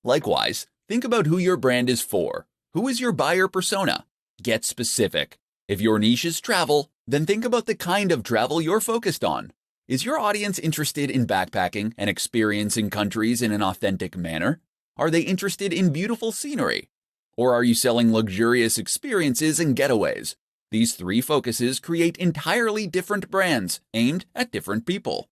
Likewise, think about who your brand is for. Who is your buyer persona? Get specific. If your niche is travel, then think about the kind of travel you're focused on. Is your audience interested in backpacking and experiencing countries in an authentic manner? Are they interested in beautiful scenery? Or are you selling luxurious experiences and getaways? These three focuses create entirely different brands aimed at different people.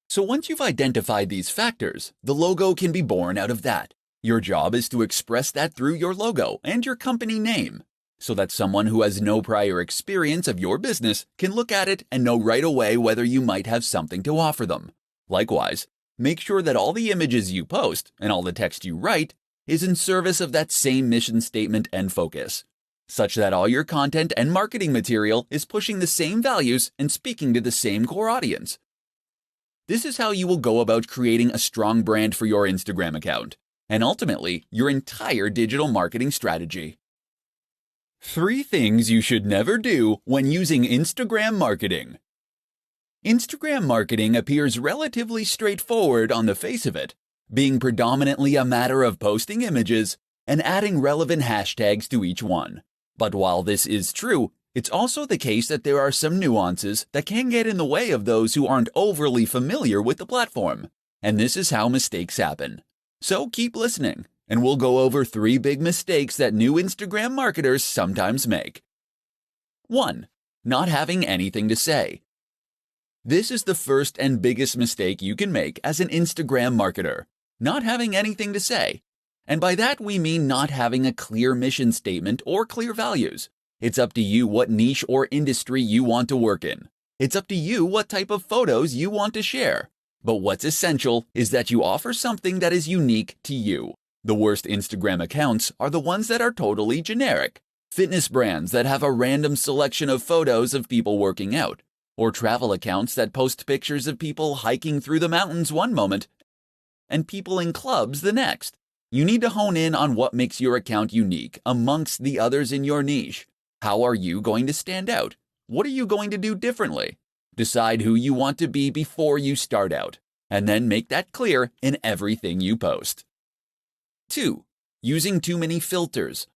So once you've identified these factors, the logo can be born out of that. Your job is to express that through your logo and your company name, so that someone who has no prior experience of your business can look at it and know right away whether you might have something to offer them. Likewise, make sure that all the images you post and all the text you write is in service of that same mission statement and focus, such that all your content and marketing material is pushing the same values and speaking to the same core audience. This is how you will go about creating a strong brand for your Instagram account, and ultimately, your entire digital marketing strategy. 3 things you should never do when using Instagram marketing. Instagram marketing appears relatively straightforward on the face of it, being predominantly a matter of posting images and adding relevant hashtags to each one. But while this is true, it's also the case that there are some nuances that can get in the way of those who aren't overly familiar with the platform, and this is how mistakes happen. So keep listening, and we'll go over 3 big mistakes that new Instagram marketers sometimes make. 1. Not having anything to say. This is the first and biggest mistake you can make as an Instagram marketer, not having anything to say. And by that we mean not having a clear mission statement or clear values. It's up to you what niche or industry you want to work in. It's up to you what type of photos you want to share. But what's essential is that you offer something that is unique to you. The worst Instagram accounts are the ones that are totally generic. Fitness brands that have a random selection of photos of people working out, or travel accounts that post pictures of people hiking through the mountains one moment and people in clubs the next. You need to hone in on what makes your account unique amongst the others in your niche. How are you going to stand out? What are you going to do differently? Decide who you want to be before you start out, and then make that clear in everything you post. 2. Using too many filters.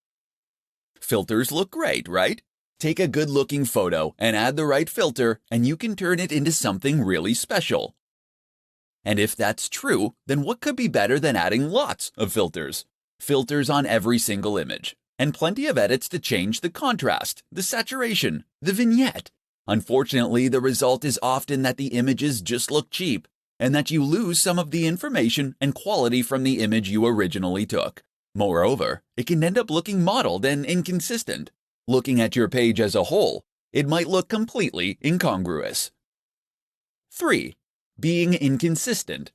Filters look great, right? Take a good-looking photo and add the right filter, and you can turn it into something really special. And if that's true, then what could be better than adding lots of filters? Filters on every single image, and plenty of edits to change the contrast, the saturation, the vignette. Unfortunately, the result is often that the images just look cheap, and that you lose some of the information and quality from the image you originally took. Moreover, it can end up looking modeled and inconsistent. Looking at your page as a whole, it might look completely incongruous. 3. Being inconsistent.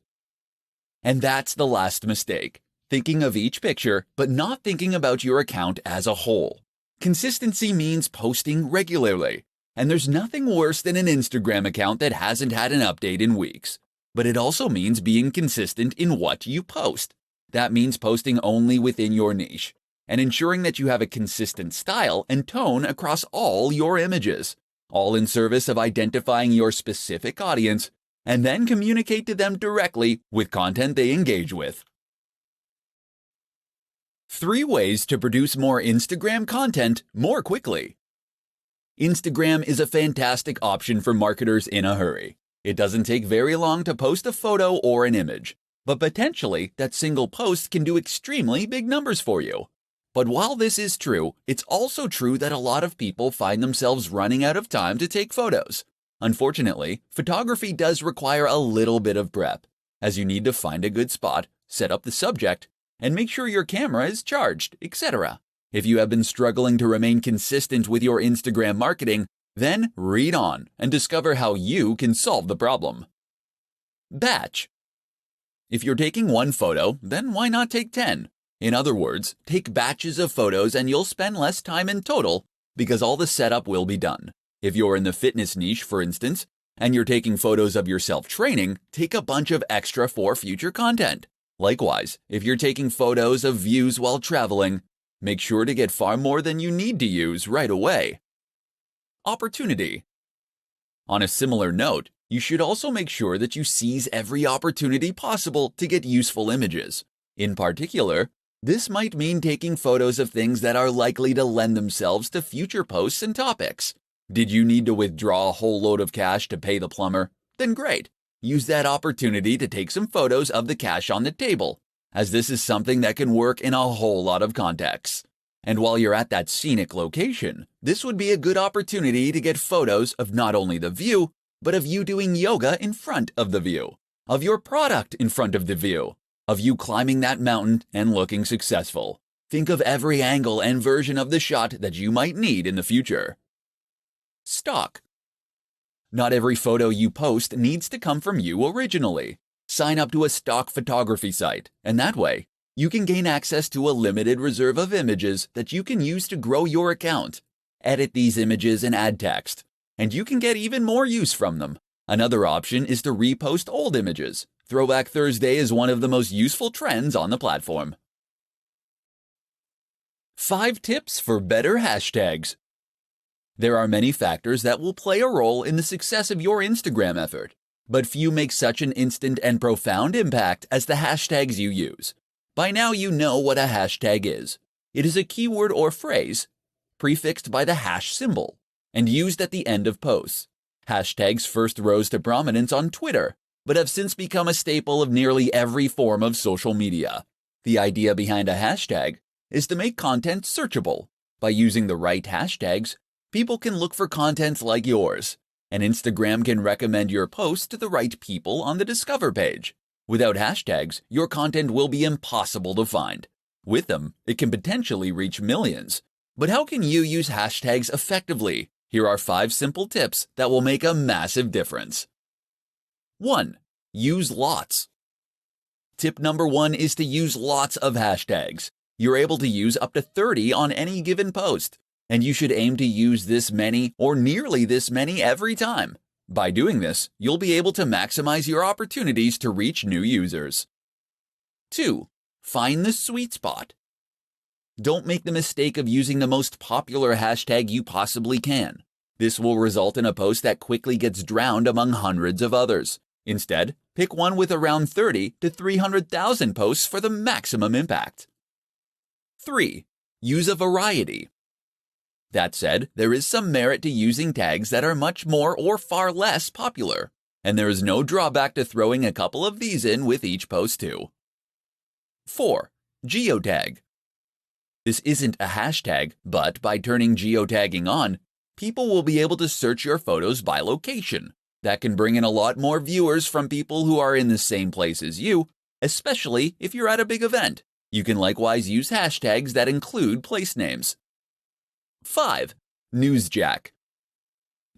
And that's the last mistake. Thinking of each picture, but not thinking about your account as a whole. Consistency means posting regularly, and there's nothing worse than an Instagram account that hasn't had an update in weeks. But it also means being consistent in what you post. That means posting only within your niche, and ensuring that you have a consistent style and tone across all your images, all in service of identifying your specific audience, and then communicate to them directly with content they engage with. 3 ways to produce more Instagram content more quickly. Instagram is a fantastic option for marketers in a hurry. It doesn't take very long to post a photo or an image, but potentially that single post can do extremely big numbers for you. But while this is true, it's also true that a lot of people find themselves running out of time to take photos. Unfortunately, photography does require a little bit of prep, as you need to find a good spot, set up the subject, and make sure your camera is charged, etc. If you have been struggling to remain consistent with your Instagram marketing, then read on and discover how you can solve the problem. Batch. If you're taking 1 photo, then why not take 10? In other words, take batches of photos and you'll spend less time in total because all the setup will be done. If you're in the fitness niche, for instance, and you're taking photos of yourself training, take a bunch of extra for future content. Likewise, if you're taking photos of views while traveling, make sure to get far more than you need to use right away. Opportunity. On a similar note, you should also make sure that you seize every opportunity possible to get useful images. In particular, this might mean taking photos of things that are likely to lend themselves to future posts and topics. Did you need to withdraw a whole load of cash to pay the plumber? Then great. Use that opportunity to take some photos of the cash on the table, as this is something that can work in a whole lot of contexts. And while you're at that scenic location, this would be a good opportunity to get photos of not only the view, but of you doing yoga in front of the view, of your product in front of the view, of you climbing that mountain and looking successful. Think of every angle and version of the shot that you might need in the future. Stock. Not every photo you post needs to come from you originally. Sign up to a stock photography site, and that way, you can gain access to a limited reserve of images that you can use to grow your account. Edit these images and add text, and you can get even more use from them. Another option is to repost old images. Throwback Thursday is one of the most useful trends on the platform. 5 tips for better hashtags. There are many factors that will play a role in the success of your Instagram effort, but few make such an instant and profound impact as the hashtags you use. By now you know what a hashtag is. It is a keyword or phrase prefixed by the hash symbol and used at the end of posts. Hashtags first rose to prominence on Twitter, but have since become a staple of nearly every form of social media. The idea behind a hashtag is to make content searchable. By using the right hashtags, people can look for content like yours, and Instagram can recommend your post to the right people on the Discover page. Without hashtags, your content will be impossible to find. With them, it can potentially reach millions. But how can you use hashtags effectively? Here are 5 simple tips that will make a massive difference. 1. Use lots. Tip number 1 is to use lots of hashtags. You're able to use up to 30 on any given post, and you should aim to use this many or nearly this many every time. By doing this, you'll be able to maximize your opportunities to reach new users. 2. Find the sweet spot. Don't make the mistake of using the most popular hashtag you possibly can. This will result in a post that quickly gets drowned among hundreds of others. Instead, pick one with around 30 to 300,000 posts for the maximum impact. 3. Use a variety. That said, there is some merit to using tags that are much more or far less popular, and there is no drawback to throwing a couple of these in with each post too. 4. Geotag. This isn't a hashtag, but by turning geotagging on, people will be able to search your photos by location. That can bring in a lot more viewers from people who are in the same place as you, especially if you're at a big event. You can likewise use hashtags that include place names. 5. Newsjack.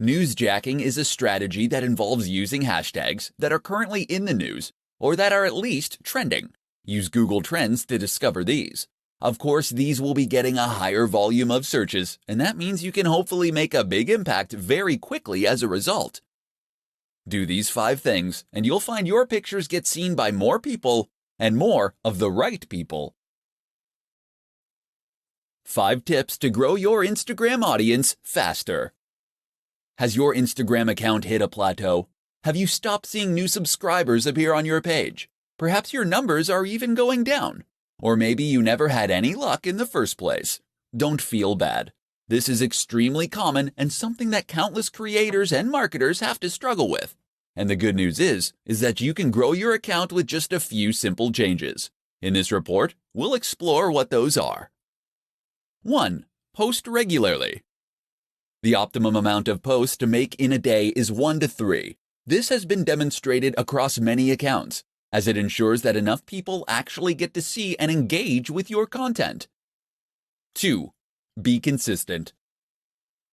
Newsjacking is a strategy that involves using hashtags that are currently in the news or that are at least trending. Use Google Trends to discover these. Of course, these will be getting a higher volume of searches, and that means you can hopefully make a big impact very quickly as a result. Do these 5 things, and you'll find your pictures get seen by more people and more of the right people. 5 tips to grow your Instagram audience faster. Has your Instagram account hit a plateau? Have you stopped seeing new subscribers appear on your page? Perhaps your numbers are even going down. Or maybe you never had any luck in the first place. Don't feel bad. This is extremely common and something that countless creators and marketers have to struggle with. And the good news is that you can grow your account with just a few simple changes. In this report, we'll explore what those are. 1. Post regularly. The optimum amount of posts to make in a day is 1 to 3. This has been demonstrated across many accounts, as it ensures that enough people actually get to see and engage with your content. 2. Be consistent.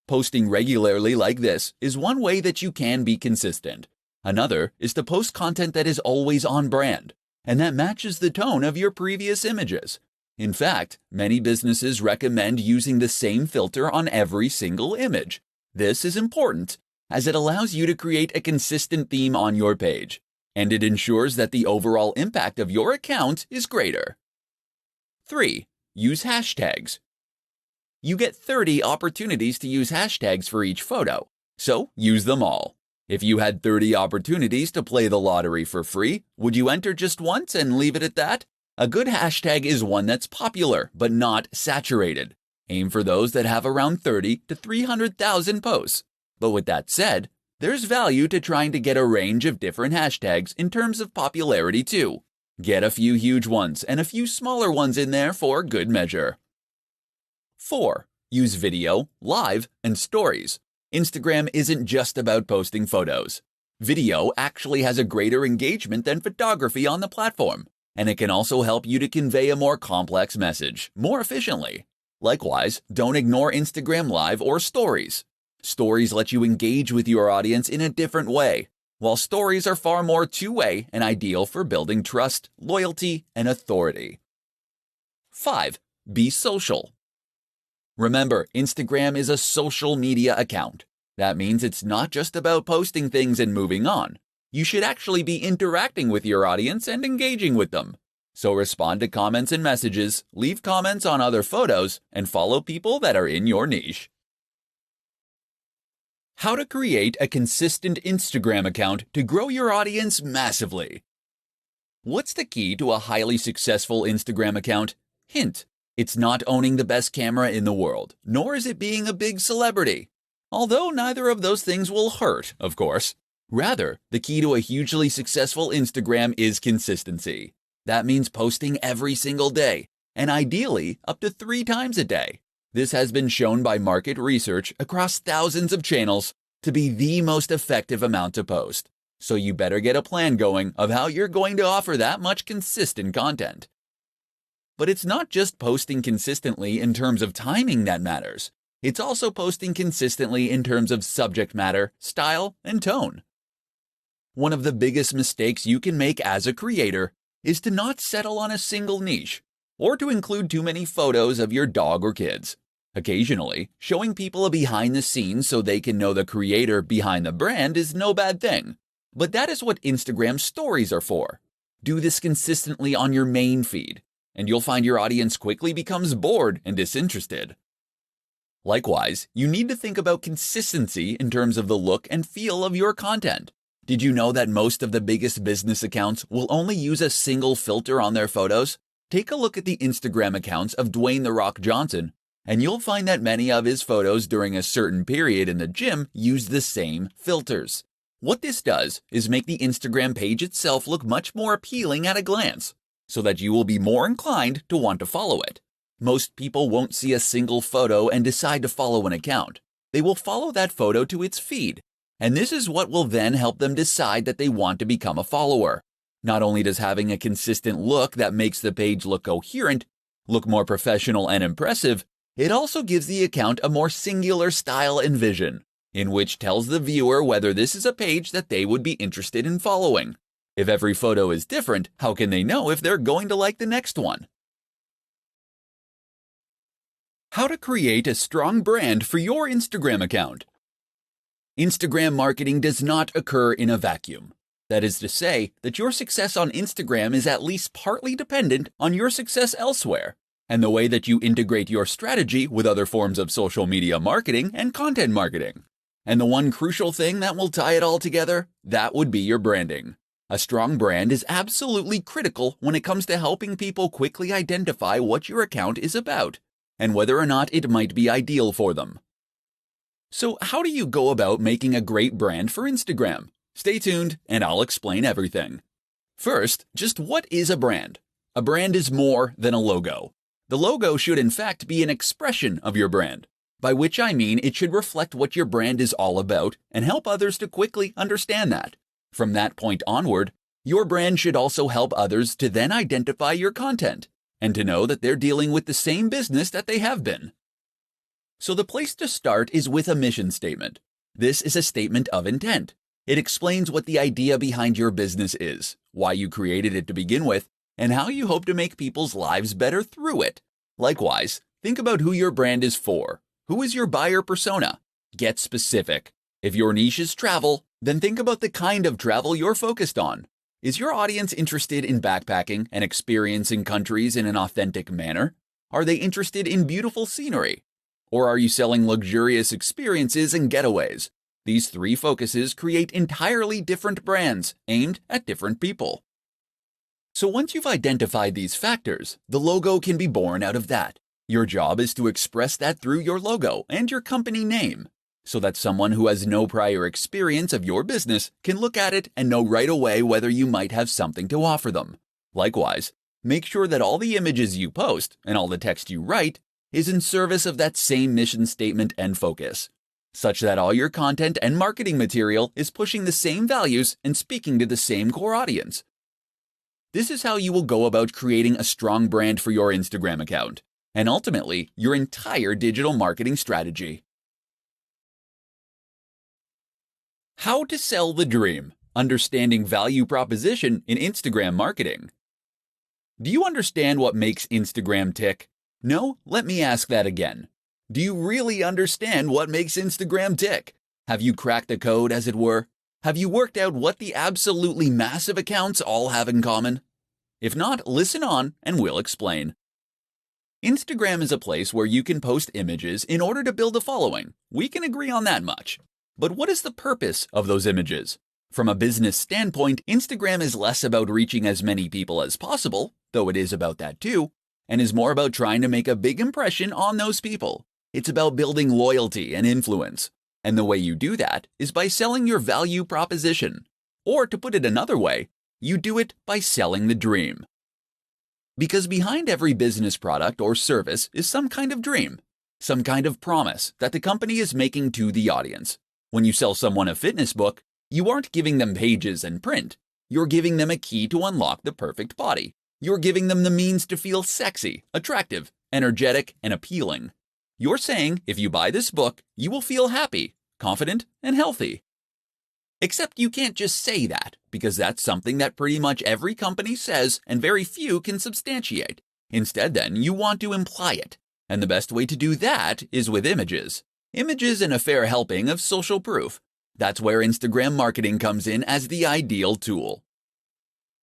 Posting regularly like this is one way that you can be consistent. Another is to post content that is always on brand, and that matches the tone of your previous images. In fact, many businesses recommend using the same filter on every single image. This is important, as it allows you to create a consistent theme on your page, and it ensures that the overall impact of your account is greater. 3. Use hashtags. You get 30 opportunities to use hashtags for each photo, so use them all. If you had 30 opportunities to play the lottery for free, would you enter just once and leave it at that? A good hashtag is one that's popular but not saturated. Aim for those that have around 30 to 300,000 posts. But with that said, there's value to trying to get a range of different hashtags in terms of popularity too. Get a few huge ones and a few smaller ones in there for good measure. 4. Use video, live, and stories. Instagram isn't just about posting photos. Video actually has a greater engagement than photography on the platform, and it can also help you to convey a more complex message more efficiently. Likewise, don't ignore Instagram Live or Stories. Stories let you engage with your audience in a different way, while stories are far more two-way and ideal for building trust, loyalty, and authority. 5. Be social. Remember, Instagram is a social media account. That means it's not just about posting things and moving on. You should actually be interacting with your audience and engaging with them. So respond to comments and messages, leave comments on other photos, and follow people that are in your niche. How to create a consistent Instagram account to grow your audience massively. What's the key to a highly successful Instagram account? Hint: it's not owning the best camera in the world, nor is it being a big celebrity. Although neither of those things will hurt, of course. Rather, the key to a hugely successful Instagram is consistency. That means posting every single day, and ideally up to 3 times a day. This has been shown by market research across thousands of channels to be the most effective amount to post. So you better get a plan going of how you're going to offer that much consistent content. But it's not just posting consistently in terms of timing that matters. It's also posting consistently in terms of subject matter, style, and tone. One of the biggest mistakes you can make as a creator is to not settle on a single niche, or to include too many photos of your dog or kids. Occasionally, showing people a behind the scenes so they can know the creator behind the brand is no bad thing. But that is what Instagram stories are for. Do this consistently on your main feed, and you'll find your audience quickly becomes bored and disinterested. Likewise, you need to think about consistency in terms of the look and feel of your content. Did you know that most of the biggest business accounts will only use a single filter on their photos? Take a look at the Instagram accounts of Dwayne "The Rock" Johnson, and you'll find that many of his photos during a certain period in the gym use the same filters. What this does is make the Instagram page itself look much more appealing at a glance, so that you will be more inclined to want to follow it. Most people won't see a single photo and decide to follow an account. They will follow that photo to its feed, and this is what will then help them decide that they want to become a follower. Not only does having a consistent look that makes the page look coherent, look more professional and impressive, it also gives the account a more singular style and vision, in which tells the viewer whether this is a page that they would be interested in following. If every photo is different, how can they know if they're going to like the next one? How to create a strong brand for your Instagram account. Instagram marketing does not occur in a vacuum. That is to say that your success on Instagram is at least partly dependent on your success elsewhere, and the way that you integrate your strategy with other forms of social media marketing and content marketing. And the one crucial thing that will tie it all together, that would be your branding. A strong brand is absolutely critical when it comes to helping people quickly identify what your account is about, and whether or not it might be ideal for them. So how do you go about making a great brand for Instagram? Stay tuned and I'll explain everything. First, just what is a brand? A brand is more than a logo. The logo should in fact be an expression of your brand, by which I mean it should reflect what your brand is all about and help others to quickly understand that. From that point onward, your brand should also help others to then identify your content and to know that they're dealing with the same business that they have been. So the place to start is with a mission statement. This is a statement of intent. It explains what the idea behind your business is, why you created it to begin with, and how you hope to make people's lives better through it. Likewise, think about who your brand is for. Who is your buyer persona? Get specific. If your niche is travel, then think about the kind of travel you're focused on. Is your audience interested in backpacking and experiencing countries in an authentic manner? Are they interested in beautiful scenery? Or are you selling luxurious experiences and getaways? These 3 focuses create entirely different brands aimed at different people. So once you've identified these factors, the logo can be born out of that. Your job is to express that through your logo and your company name, so that someone who has no prior experience of your business can look at it and know right away whether you might have something to offer them. Likewise, make sure that all the images you post and all the text you write is in service of that same mission statement and focus, such that all your content and marketing material is pushing the same values and speaking to the same core audience. This is how you will go about creating a strong brand for your Instagram account, and ultimately your entire digital marketing strategy. How to sell the dream: understanding value proposition in Instagram marketing. Do you understand what makes Instagram tick? No? Let me ask that again. Do you really understand what makes Instagram tick? Have you cracked the code, as it were? Have you worked out what the absolutely massive accounts all have in common? If not, listen on and we'll explain. Instagram is a place where you can post images in order to build a following. We can agree on that much. But what is the purpose of those images? From a business standpoint, Instagram is less about reaching as many people as possible, though it is about that too, and is more about trying to make a big impression on those people. It's about building loyalty and influence. And the way you do that is by selling your value proposition. Or to put it another way, you do it by selling the dream. Because behind every business product or service is some kind of dream, some kind of promise that the company is making to the audience. When you sell someone a fitness book, you aren't giving them pages and print. You're giving them a key to unlock the perfect body. You're giving them the means to feel sexy, attractive, energetic, and appealing. You're saying if you buy this book, you will feel happy, confident, and healthy. Except you can't just say that, because that's something that pretty much every company says and very few can substantiate. Instead, then, you want to imply it. And the best way to do that is with images. Images and a fair helping of social proof. That's where Instagram marketing comes in as the ideal tool.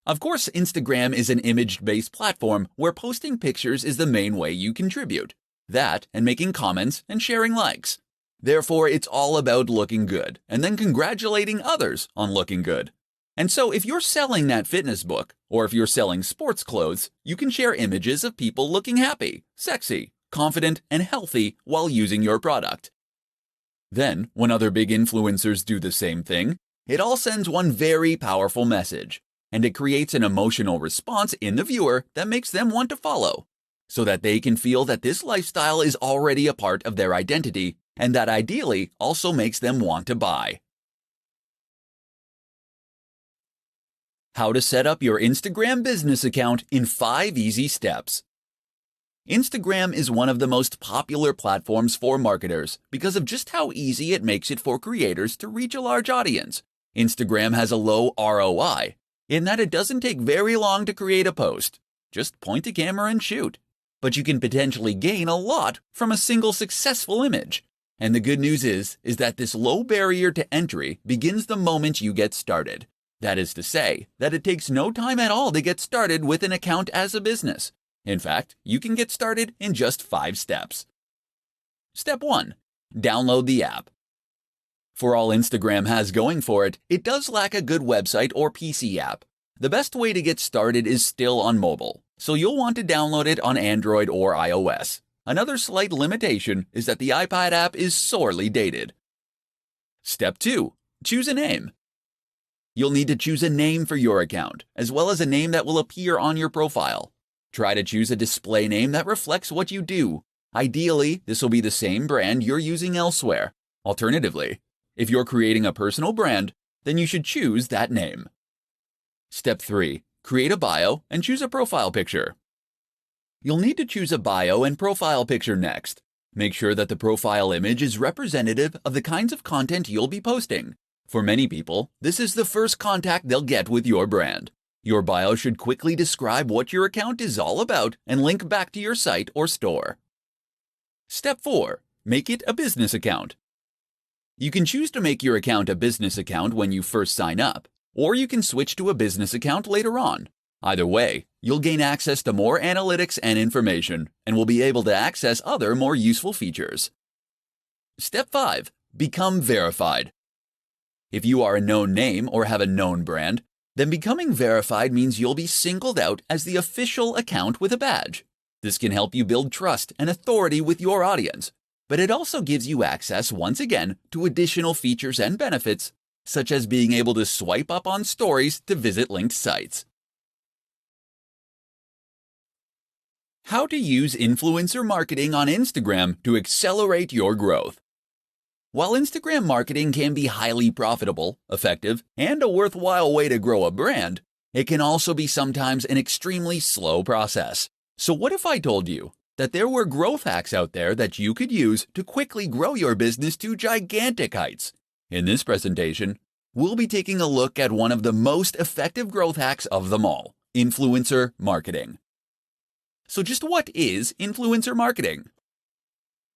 Of course, Instagram is an image-based platform where posting pictures is the main way you contribute. That and making comments and sharing likes. Therefore, it's all about looking good and then congratulating others on looking good. And so if you're selling that fitness book, or if you're selling sports clothes, you can share images of people looking happy, sexy, confident, and healthy while using your product. Then, when other big influencers do the same thing, it all sends one very powerful message, and it creates an emotional response in the viewer that makes them want to follow, so that they can feel that this lifestyle is already a part of their identity, and that ideally also makes them want to buy. How to set up your Instagram business account in 5 easy steps. Instagram is one of the most popular platforms for marketers because of just how easy it makes it for creators to reach a large audience. Instagram has a low ROI, in that it doesn't take very long to create a post. Just point a camera and shoot. But you can potentially gain a lot from a single successful image. And the good news is that this low barrier to entry begins the moment you get started. That is to say, that it takes no time at all to get started with an account as a business. In fact, you can get started in just 5 steps. Step 1. Download the app. For all Instagram has going for it, it does lack a good website or PC app. The best way to get started is still on mobile, so you'll want to download it on Android or iOS. Another slight limitation is that the iPad app is sorely dated. Step 2. Choose a name. You'll need to choose a name for your account, as well as a name that will appear on your profile. Try to choose a display name that reflects what you do. Ideally, this will be the same brand you're using elsewhere. Alternatively, if you're creating a personal brand, then you should choose that name. Step 3. Create a bio and choose a profile picture. You'll need to choose a bio and profile picture next. Make sure that the profile image is representative of the kinds of content you'll be posting. For many people, this is the first contact they'll get with your brand. Your bio should quickly describe what your account is all about and link back to your site or store. Step 4. Make it a business account. You can choose to make your account a business account when you first sign up, or you can switch to a business account later on. Either way, you'll gain access to more analytics and information, and will be able to access other more useful features. Step 5. Become verified. If you are a known name or have a known brand, Then becoming verified means you'll be singled out as the official account with a badge. This can help you build trust and authority with your audience, but it also gives you access, once again, to additional features and benefits, such as being able to swipe up on stories to visit linked sites. How to use influencer marketing on Instagram to accelerate your growth. While Instagram marketing can be highly profitable, effective, and a worthwhile way to grow a brand, it can also be sometimes an extremely slow process. So what if I told you that there were growth hacks out there that you could use to quickly grow your business to gigantic heights? In this presentation, we'll be taking a look at one of the most effective growth hacks of them all, influencer marketing. So just what is influencer marketing?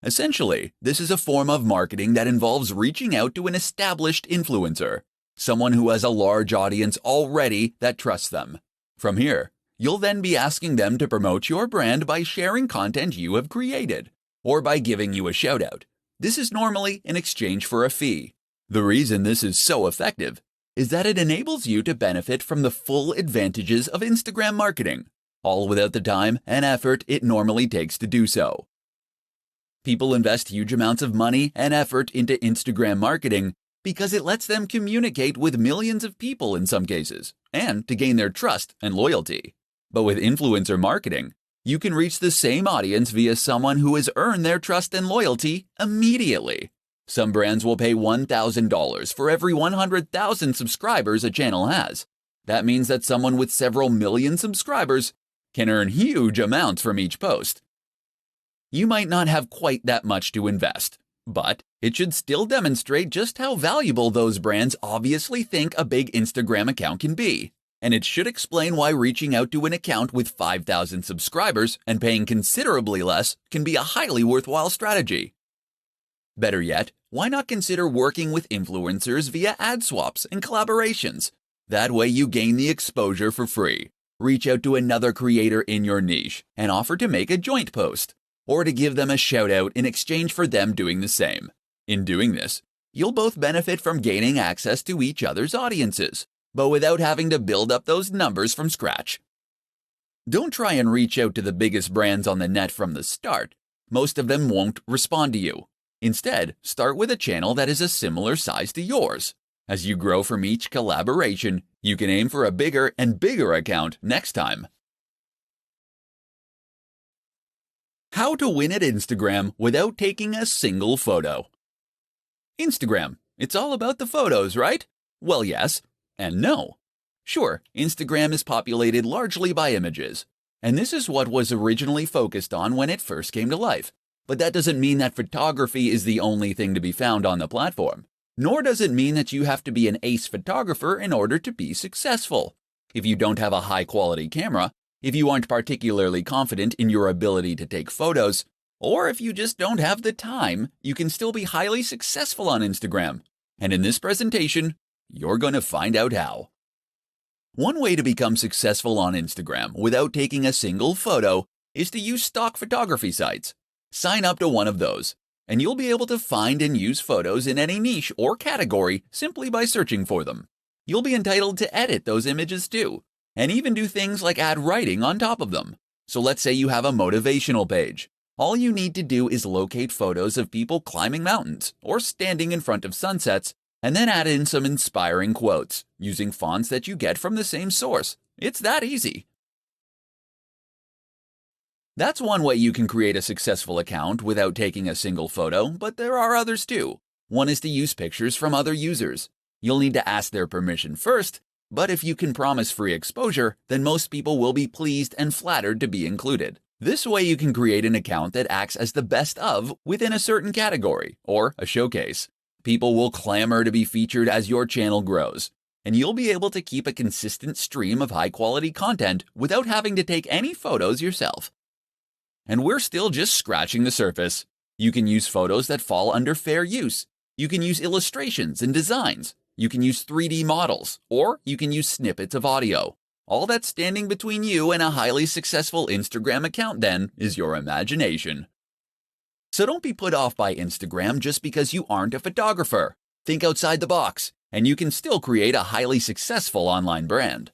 Essentially, this is a form of marketing that involves reaching out to an established influencer, someone who has a large audience already that trusts them. From here, you'll then be asking them to promote your brand by sharing content you have created, or by giving you a shout-out. This is normally in exchange for a fee. The reason this is so effective is that it enables you to benefit from the full advantages of Instagram marketing, all without the time and effort it normally takes to do so. People invest huge amounts of money and effort into Instagram marketing because it lets them communicate with millions of people in some cases, and to gain their trust and loyalty. But with influencer marketing, you can reach the same audience via someone who has earned their trust and loyalty immediately. Some brands will pay $1,000 for every 100,000 subscribers a channel has. That means that someone with several million subscribers can earn huge amounts from each post. You might not have quite that much to invest, but it should still demonstrate just how valuable those brands obviously think a big Instagram account can be. And it should explain why reaching out to an account with 5,000 subscribers and paying considerably less can be a highly worthwhile strategy. Better yet, why not consider working with influencers via ad swaps and collaborations? That way you gain the exposure for free. Reach out to another creator in your niche and offer to make a joint post, or to give them a shout out in exchange for them doing the same. In doing this, you'll both benefit from gaining access to each other's audiences, but without having to build up those numbers from scratch. Don't try and reach out to the biggest brands on the net from the start. Most of them won't respond to you. Instead, start with a channel that is a similar size to yours. As you grow from each collaboration, you can aim for a bigger and bigger account next time. How to win at Instagram without taking a single photo. Instagram, it's all about the photos, right? Well, yes and no. Sure, Instagram is populated largely by images, and this is what was originally focused on when it first came to life. But that doesn't mean that photography is the only thing to be found on the platform. Nor does it mean that you have to be an ace photographer in order to be successful. If you don't have a high-quality camera, if you aren't particularly confident in your ability to take photos, or if you just don't have the time, you can still be highly successful on Instagram. And in this presentation, you're going to find out how. One way to become successful on Instagram without taking a single photo is to use stock photography sites. Sign up to one of those, and you'll be able to find and use photos in any niche or category simply by searching for them. You'll be entitled to edit those images too, and even do things like add writing on top of them. So let's say you have a motivational page. All you need to do is locate photos of people climbing mountains or standing in front of sunsets, and then add in some inspiring quotes using fonts that you get from the same source. It's that easy. That's one way you can create a successful account without taking a single photo, but there are others too. One is to use pictures from other users. You'll need to ask their permission first, but if you can promise free exposure, then most people will be pleased and flattered to be included. This way you can create an account that acts as the best of within a certain category, or a showcase. People will clamor to be featured as your channel grows, and you'll be able to keep a consistent stream of high-quality content without having to take any photos yourself. And we're still just scratching the surface. You can use photos that fall under fair use. You can use illustrations and designs. You can use 3D models, or you can use snippets of audio. All that's standing between you and a highly successful Instagram account then is your imagination. So don't be put off by Instagram just because you aren't a photographer. Think outside the box. and you can still create a highly successful online brand.